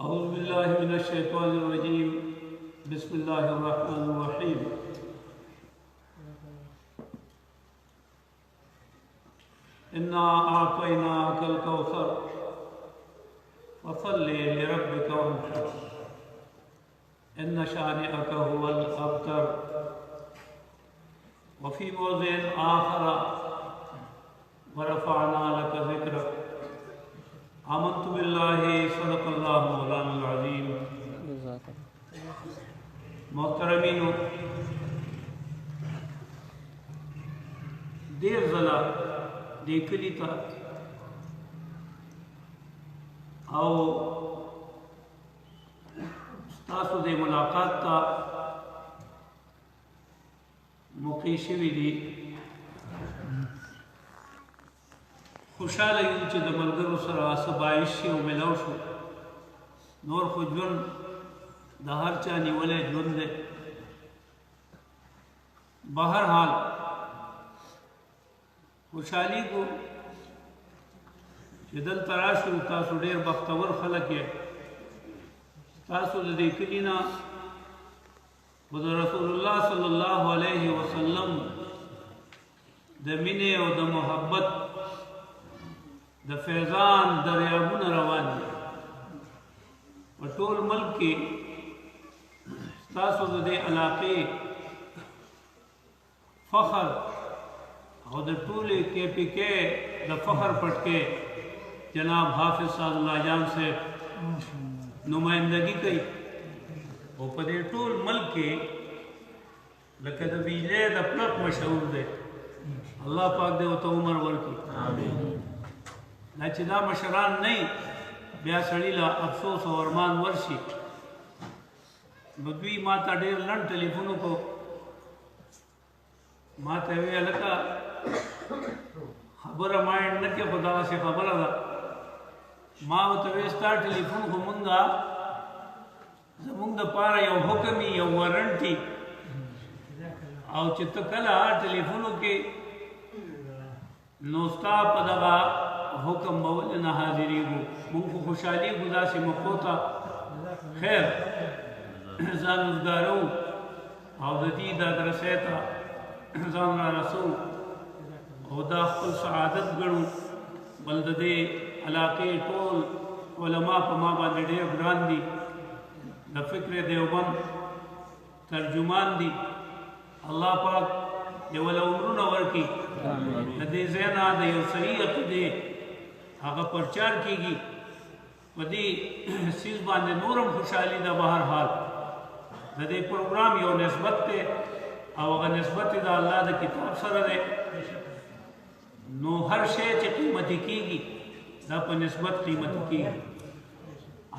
أعوذ بالله من الشيطان الرجيم بسم الله الرحمن الرحيم إنا أعطيناك الكوثر فصل لربك وانحر إن شانئك هو الأبتر وفي موضع آخر ورفعنا لك ذكرك آمنت بالله صدق الله مولانا العظيم محترمینو دیر ځله دې کلي ته او ستاسو د ملاقات ته موقع شوي دي خوشحاله یو چې د ملګرو سره څه باعث شي او ملاو شو نور خو ژوند د هر چا نیولی ژوند دی بهرحال خوشحالیږو چې دلته راشو تاسو ډېر بختور خلک یې تاسو د دې کلي نه خو د رسول الله صلی الله علیه وسلم د مینې او د محبت د فیضان دریابونه روان دي په ټول ملک کې ستاسو د دې علاقې فخر او د ټولې کې پی کې د فخر پټکې جناب حافظ صاحب الله جان سے نمائندگی کوي او په دې ټول ملک کې لکه د بجلی د پلک مشهور دی الله پاک دې ورته عمر ورکړي آمین دا چې دا مشران نه بیا سړي له افسوس او ارمان ورشي نو دوی ما ته ډېر لنډ ټلیفون وکړو ما ته یې ویل هلکه خبره مایند نه کې خو دغسې خبره ده ما ورته ویل ستا ټلیفون خو مونږه زمونږ دپاره یو حکم یو وارنټ او چې ته کله ټلیفون وکړې نو ستا په دغه حکم بول نه حاضرېږو مونږ خو خوشحالېږو داسې موقعو ته خیر ځان وزګارو او د دې دا درسۍ ته ځان را رسو او دا خپل سعادت ګڼو بل د دې علاقې ټول علما په ما باندې ډېر ګران دي د فکر دیوبند ترجمان دي الله پاک دې وله عمرونه ورکړي د دې ځای نه د یو صحیح عقیدې هغه پرچار کېږي په دې څیز باندې نورم خوشحالي ده بهرحال د دې پروګرام یو نسبت دی او هغه نسبت د الله د کتاب سره دی نو هر شی چې قیمتي کېږي دا په نسبت قیمتي کېږي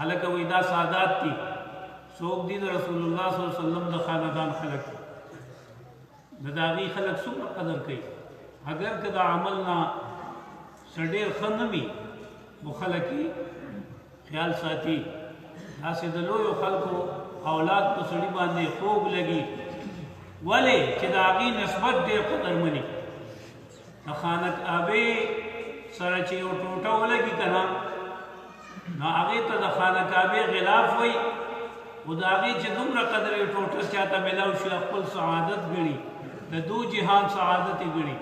هلکه وایي دا سادات دي څوک دي د رسول الله صلی الله علیه وسلم د خاندان خلک د هغې خلک څومره قدر کوي اگر که د عمل نه څه ډېر ښه نه وي خو خلک یې خیال ساتي داسې د لویو خلکو اولاد په سړي باندې خوږ لګي ولې چې د هغې نسبت ډېر قدرمني د خانه کعبې سره چې یو ټوټه ولګي که نه نو هغې ته د خانه کعبې غلاف وایي خو د هغې چې دومره قدر یو ټوټه چاته میلاو شي خپل سعادت ګڼي د دو جهان سعادت یې ګڼي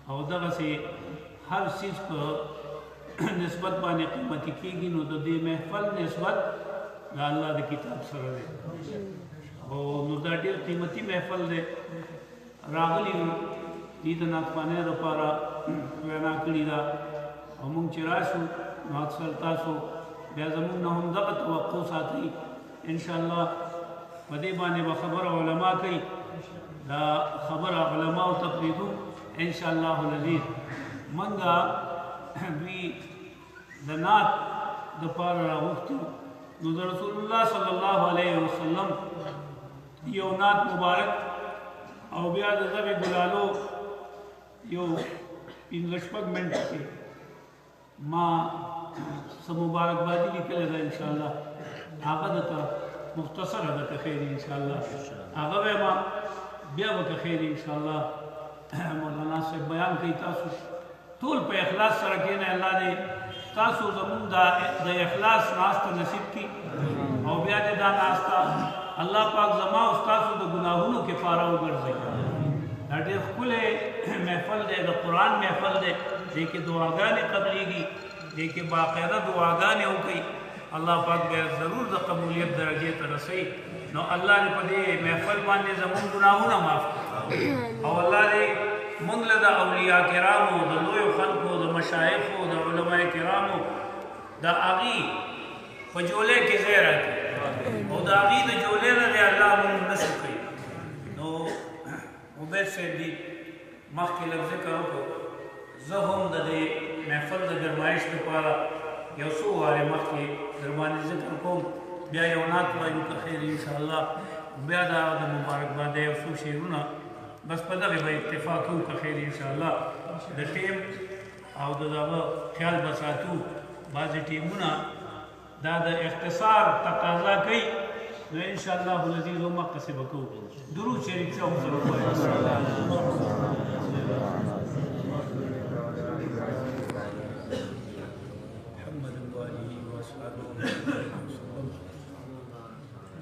او دغسې هر څیز په نسبت باندې قیمتي کېږي نو د دې محفل نسبت د الله د کتاب سره دی او نو دا ډېر قیمتي محفل دی راغلي یو دې د نعتخوانۍ دپاره وینا کړې ده او موږ چې راشو نو اکثر تاسو بیا زموږ نه هم دغه توقع ساتئ انشاءالله په دې باندې به خبره علما کوي دا خبره علماو ته پرېږدو انشاءالله العزیز منګه دوی د نعت دپاره راغوښتي نو د رسول الله صلی الله علیه وسلم یو نعت مبارک او بیا د ذبح ګلالو یو 15 منټه کې ما څه مبارکبادي لیکلې ده انشاءالله هغه درته مختصره ده که خیر انشاءالله هغه به ما بیا به که خیر انشاءالله مولانا صاحب بیان کوي تاسو ټول په اخلاص سره کېنئ الله دې تاسو زمون د اخلاص ناسته نصیب کی او بیا دې دا ناسته الله پاک زما او تاسو د ګناهونو کفاره وګرځي دا ډېر ښکلی محفل دی د قرآن محفل دی دې کې دعاګانې قبلیږي دې کې باقاعده دعاګانې وکړي الله پاک بیا ضرور د قبولیت درجې ته رسوي نو الله دې په دې محفل باندې زمون ګناهونه معاف کړي او الله دې موږ له د اولیاء کرامو د لویو خلکو د مشایخو د علماء کرامو د هغې په جولې کې ځای راکړي او د هغې د جولې نه دې الله موږ نصیب کړي نو عبید صاحب دي مخکې لږ ذکر وکړو زه هم د دې محفل د ګرمایش لپاره یو څو وارې مخکې درباندې ذکر کوم بیا یو نعت وایو که خیر انشاءالله بیا د مبارکباد یو څو شعرونه بس په دغې به اتفاق کوو که خیر انشاءالله د ټیم او د دغه خیال به ساتو بعضې ټیمونه دا د اختصار تقاضا کوي نو انشاءالله العزیز همقسې به کوو درود شریف چې هم سره ووایو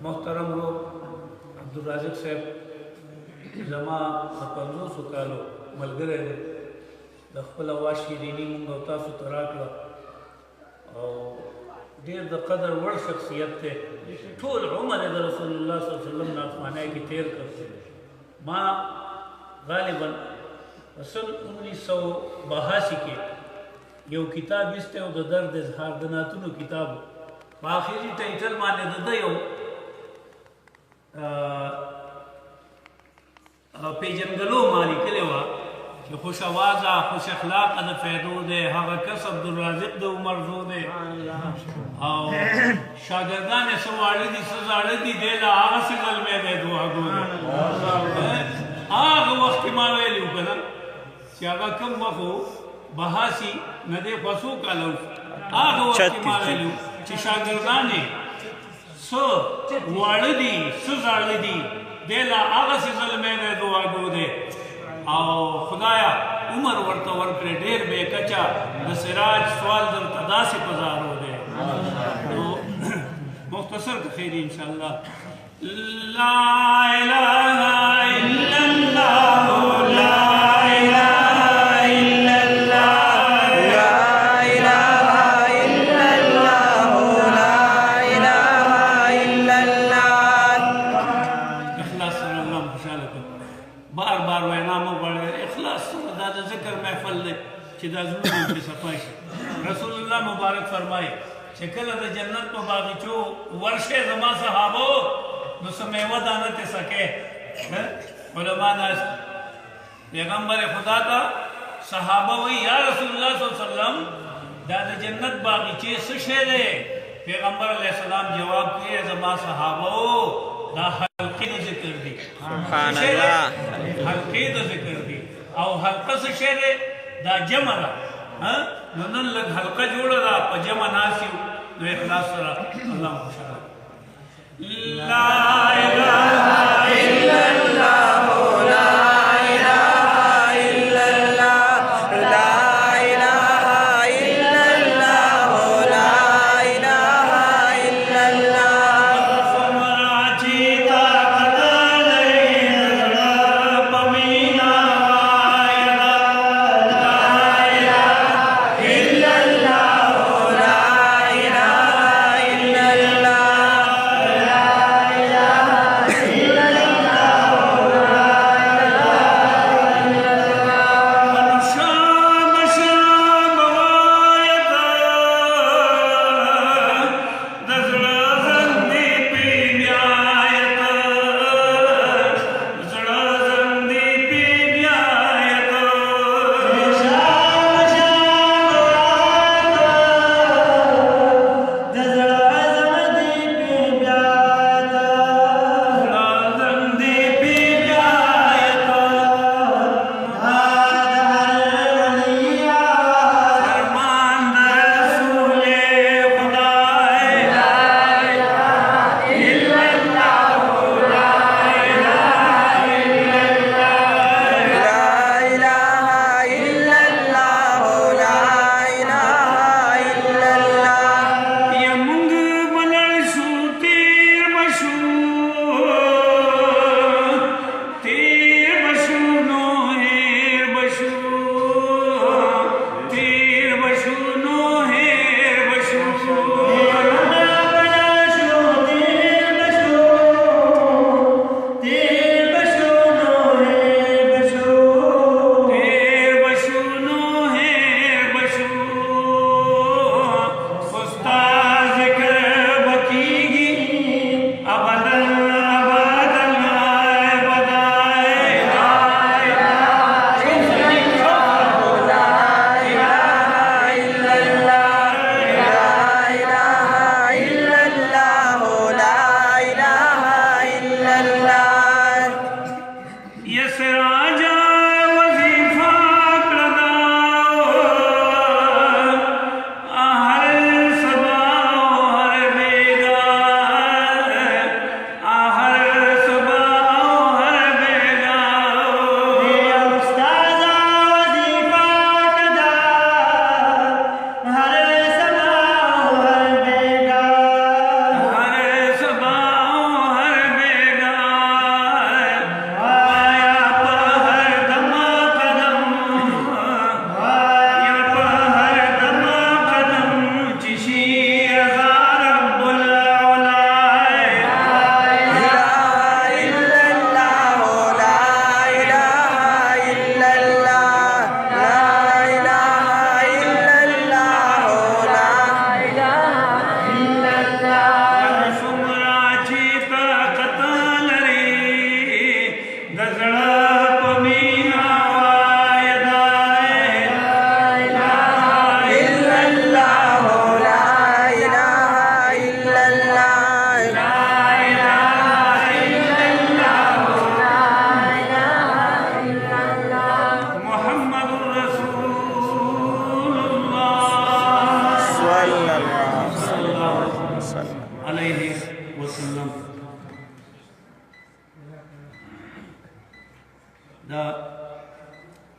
محترم رو عبدالرازق صاحب زما د 50 کالو ملګری دی د خپل اواز شیریني موږ او تاسو ته راکړه او ډېر د قدر وړ شخصیت دی ټول عمر یې د رسول الله صلی الله علیه وسلم نافخانۍ کې تیر کړ ما غالبا سن 1982 کې یو کتاب ایستی او د درد اظهار د نعتونو کتاب په آخري ټایټل باندې د ده یو پیژندګلو ما لیکلې وه چې خوش اوازه خوش اخلاقه د فیدو دی هغه کس عبدالرازق د عمر زو دی او شاګردان یې څه واړه دي څه زاړه دي دی له هغسې زلمی دی دعاګو دی هغه وخت کې ما ویلي وو که نه چې هغه کوم وخت و بهاسي نه دی خوا څو کاله هغه وخت کې ما ویلي وو چې شاګردان یې څه واړه دي څه زاړه دي دی له هغسې زلمی دی دعاګو دی او خدایا عمر ورته ورکړې ډېر بې کچه د سراج سوال درته داسې په زارو دی نو مختصر که خیر انشاءالله لا اله الا الله لا چې دا زړونه پرې صفا شي رسول الله مبارک فرمایي چې کله د جنت په باغچو ورشئ زما صحابو نو څه میوه دانه ترې څکئ علما ناست پیغمبر خدا ته صحابه وایي یا رسول الله صلی الله علیه وسلم دا د جنت باغچې څه شی دی پیغمبر علیه السلام جواب کوي زما صحابو دا حلقې د ذکر دي حلقې د ذکر دي او حلقه څه شی دی دا جمع ده نو نن لږ حلقه جوړه ده په جمع ناست یو نو اخلاص سره الله خوشحاله لا اله الا الله لا اله الا الله لا اله الا الله لا اله الا الله سمراچی طاقت لري پمینا لا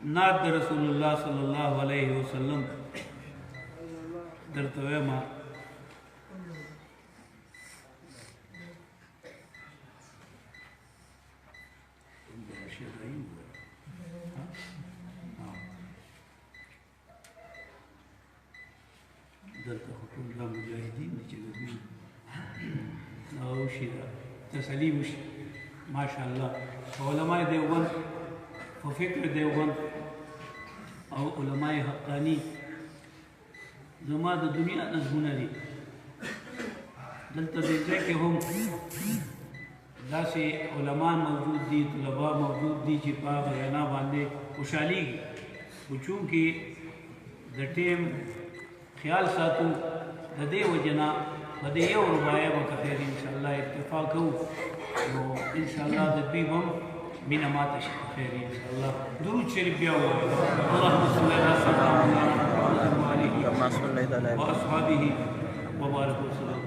नात रसूलुल्लाह सल्लल्लाहु अलैहि वसल्लम दरतवे मा दरता हुकुमला मुजाहिदीन चलबी नौशिदा तसलीम माशाअल्लाह उलमाए देवबंद फ़िक्र देवबंद और उलमाए हक़ानी ज़मा द दुनिया नज़मुना दी दलता देते कि हम दासे उलमा मौजूद दी तलबा मौजूद दी चिपा बयाना बांधे खुशहाली चूँकि द टेम ख्याल सातू दे वजना बदे ये रुबाया बखैर इंशाअल्लाह इत्तेफाक हो तो इंशाअल्लाह दबी हम बिना माता खैर इंशाअल्लाह दुरूद शरीफ बिया हुआ अल्लाहुम्मा सल्ली अला सय्यिदिना मुहम्मद व अस्हाबिही व बारिक वसल्लम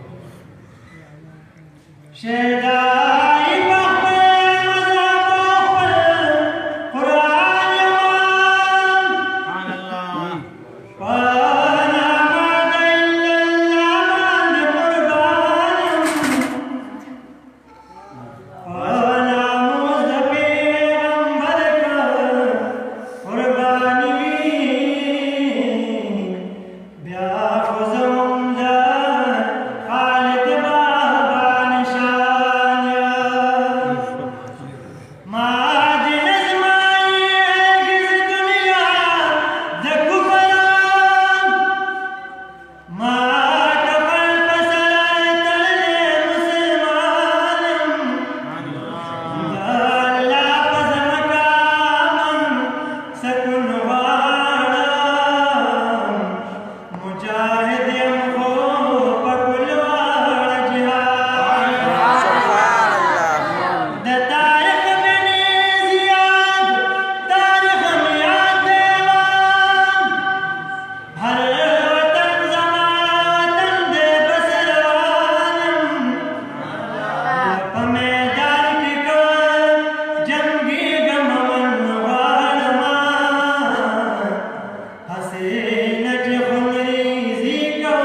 Naj khumri zika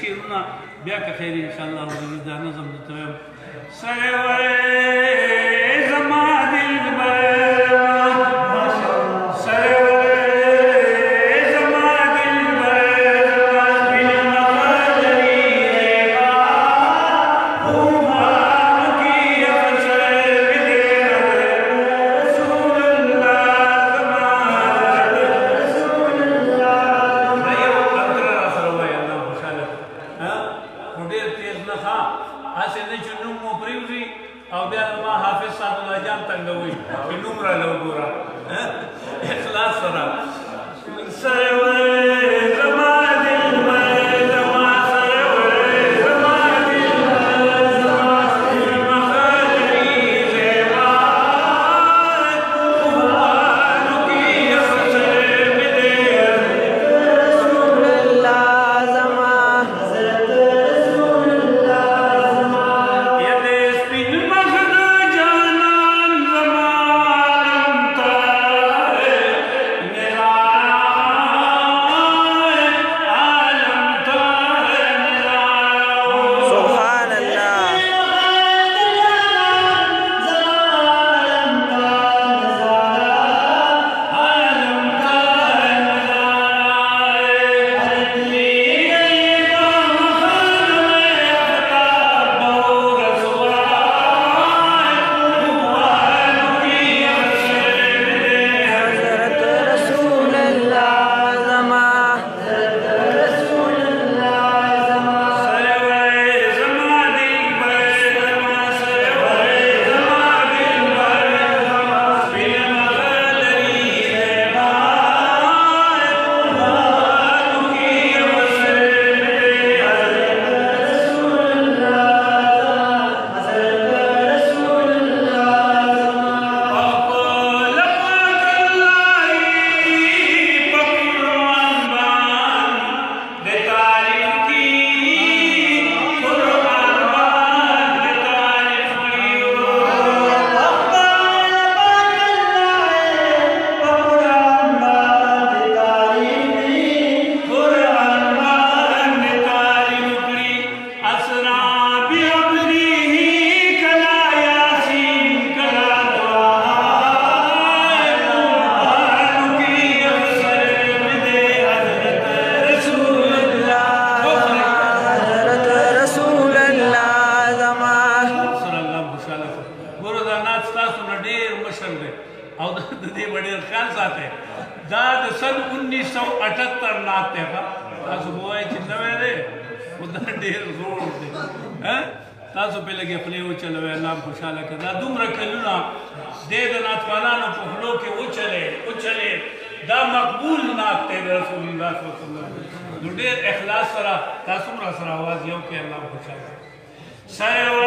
شیرونه بیا که خیر انشاءالله ورځي دا نظم درته وایم سره زما دلبر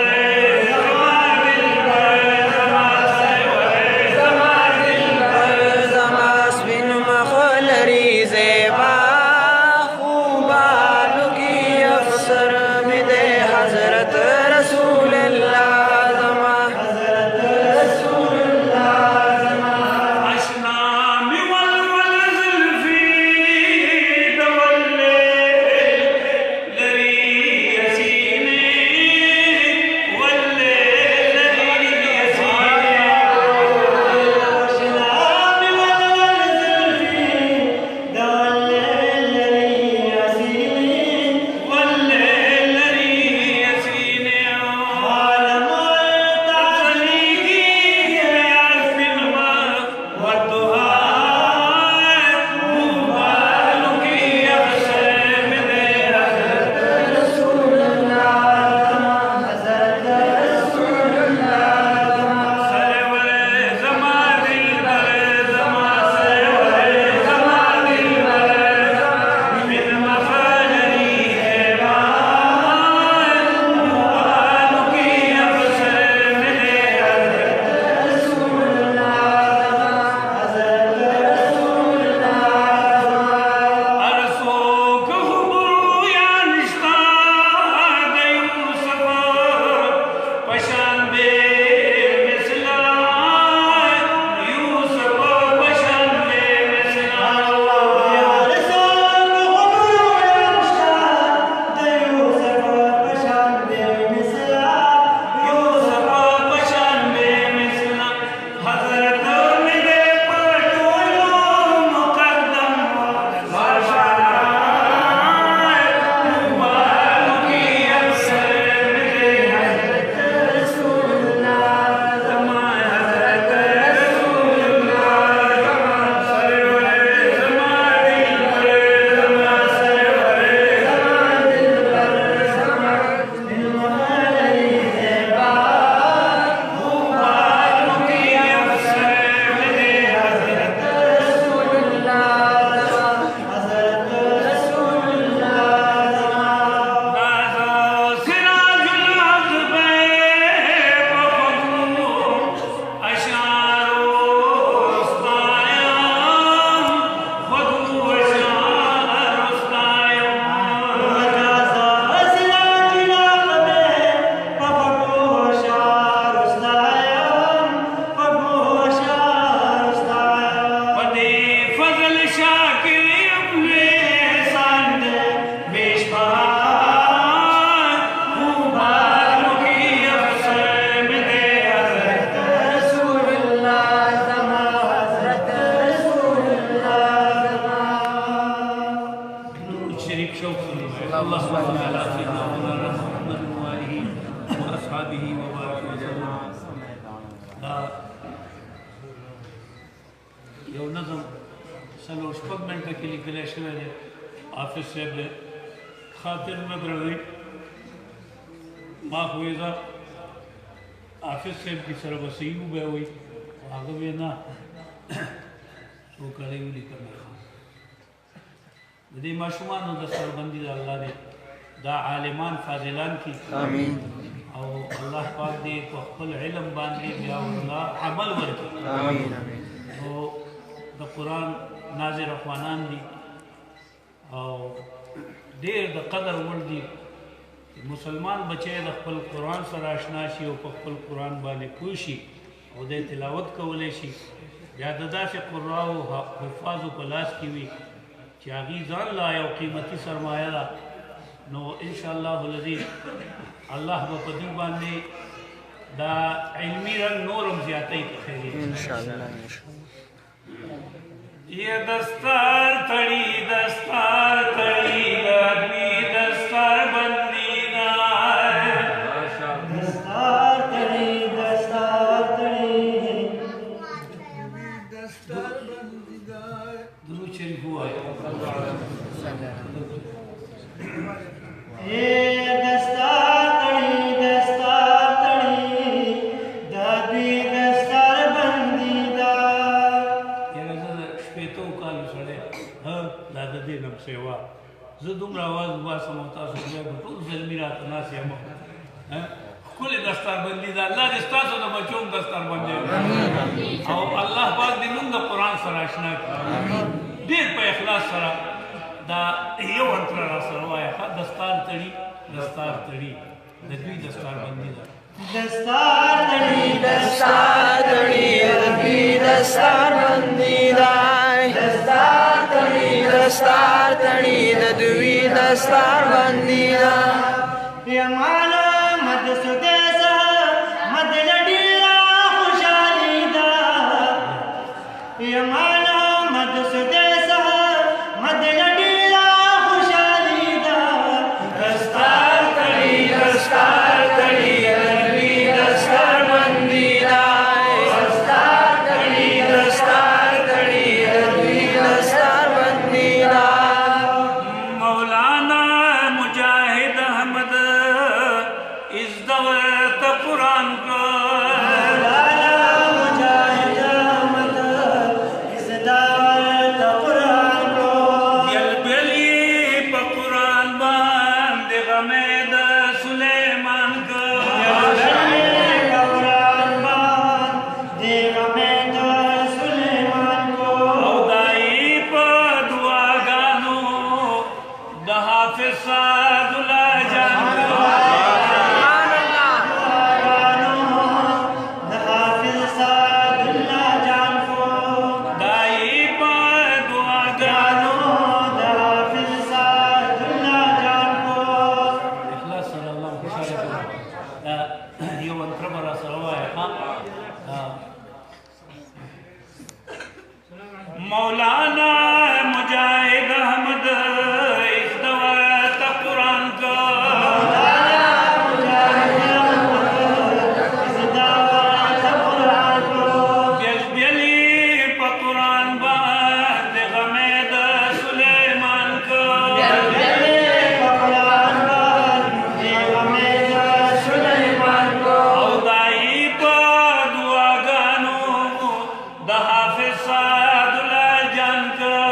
ले یو نظم څلور شپږ منټه کې لیکلی شوی دی حافظ صاحب دی خاطر نه درغی ما خو یې زه حافظ صاحب کې سره به صحیح وبه وي هغه وی نه څو کړی ولیکم د دې ماشومانو دستربندي د الله دی دا عالمان فاضلان کی آمین او الله پاک دې په خپل علم باندې بیا الله عمل ورکړي آمین او د قرآن ناظر اخوانان دي او ډېر د قدر وړ دي مسلمان بچی د خپل قرآن سره آشنا شي او په خپل قرآن باندې پوه شي او د تلاوت کولی شي یا د داسې قراو حفاظو په لاس کې وي چې هغې ځان لا یو قیمتي سرمایه ده نو انشاءالله العزیز الله به په دې باندې دا علمي رنګ نورم زیاتی کوي انشاءالله یہ دستار تڑی دستار تڑی گادوی دستار بندی نائے دستار تڑی دستار تڑی دستار بندی نائے درود شریف ہوا ہے یہ دستار تڑی دستار تڑی گادوی دستار بندی نم سیوا زه دومره آواز وباسم او تاسو بیا به ټول زلمي راته ناست یم ښکلې دستاربندي ده الله دې ستاسو د بچو هم دستاربندي او الله پاک دې موږ د قرآن سره اشنا کړي ډېر په اخلاص سره دا یو انتره را سره وایه دستار تړي دستار تړي د دوی دستاربندي ده دستار تړي دستار تړي د دوی دستاربندي ده دستار تړي دستار تړي د دوی دستاربندي ده یمانا مد سدیسا مد لډیرا خوشالي ده یمانا مد سدیسا مد لډیرا خوشالي ده دستار تړي دستار تړي د دوی دستاربندي ده دستار تړي دستار تړي د دوی دستاربندي ده مولانا مجاهد احمد اس دولت قرآن کو مولانا مجاہد احمد اس دولت قرآن کو دل بلی پا قرآن باند غمید سلیمان کو دل بلی پا قرآن باند غمید سلیمان کو او دائی پا دعاگانو دا حافظ سعد اللہ جان کو مولانا مجاہد احمد اس دوات قرآن کا مولانا مجاہد احمد اس دوات قرآن کو بیش بیلی پا قرآن باند غمید سلیمان کا بیش بیلی پا قرآن باند غمید سلیمان کو او دائی پا دعاگانو دا حافظ سعد اللہ جان کا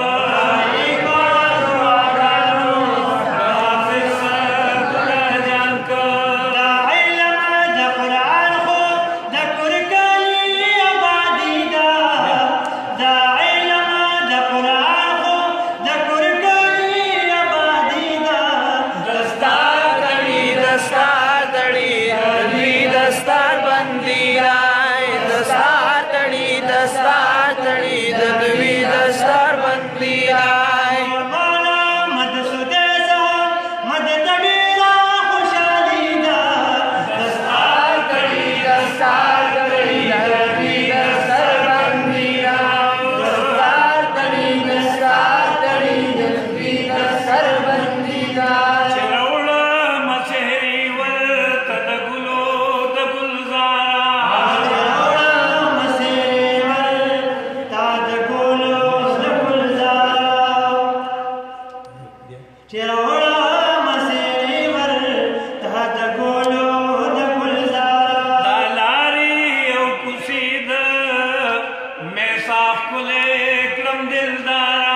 کلے کرم دلدارا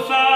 Usa